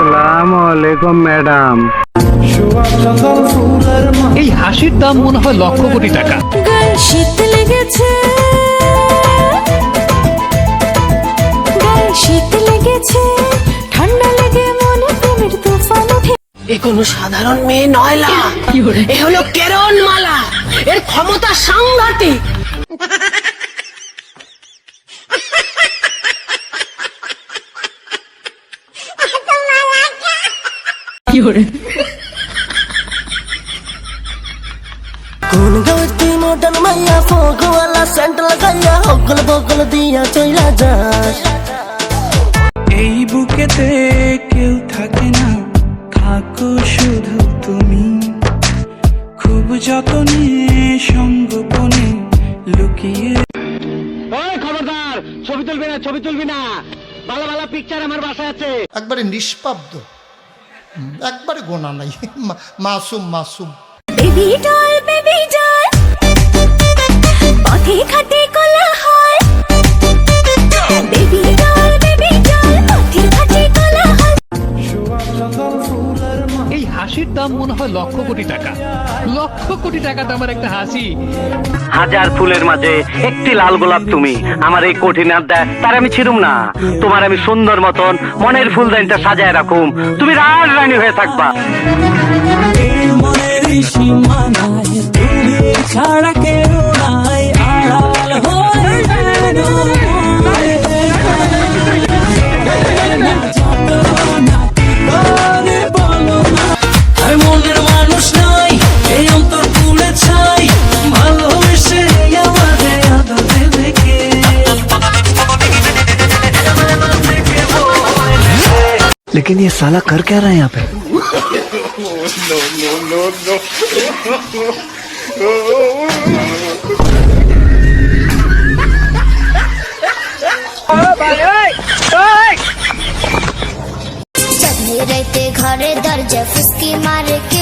আসসালামু আলাইকুম ম্যাডাম। এই হাসির দাম মনে হয় লক্ষ কোটি টাকা। গায়ে শীত লেগেছে, গায়ে শীত লেগেছে, ঠান্ডা লেগে মনে প্রেমের তুফান ওঠে। এ কোনো সাধারণ মেয়ে নয় লা, এ হলো কেরণ মালা, এর ক্ষমতা সাংঘাতিক। কোন গাওতি মডার্ন মাইয়া ফোগওয়ালা সেন্ট লাগাইয়া হগল বগল দিয়া চইলা যাস। এই বুকেতে কেউ থাকে না, থাকো শুধু তুমি, খুব যতনে সঙ্গোপনে লুকিয়ে। খবরদার, ছবি তুলবি না, ছবি তুলবি না। ভালো ভালো পিকচার আমার বাসায় আছে। একবারে নিষ্পাব্দ, একবারে গোনা নাই, মাসুম মাসুম। বেবি ডল, পথে ঘাটে কোলাহল। বেবি ডল, পথে ঘাটে কোলাহল। এই হাসির দাম মনে হয় লক্ষ কোটি টাকা। লক্ষ কোটি টাকা তো আমার একটা হাসি। হাজার ফুলের মাঝে একটি লাল গোলাপ তুমি। আমার এই কঠিন আড্ডা তার আমি ছিড়ুম না। তোমার আমি সুন্দর মতন মনের ফুলদানিটা সাজায় রাখুম। তুমি রাজ রানী হয়ে থাকবা। মনের সীমানায় তুমি ছাড়া কেউ নাই, আড়াল হয়ে যেন মনের মানুষ নাই, এই অন্তর পুড়ে ছাই, ভালোবেসে আমাদের আদতে দেখে। लेकिन ये साला कर क्या रहा है यहाँ पे? रहते घरे दर्जा फुसकी मार के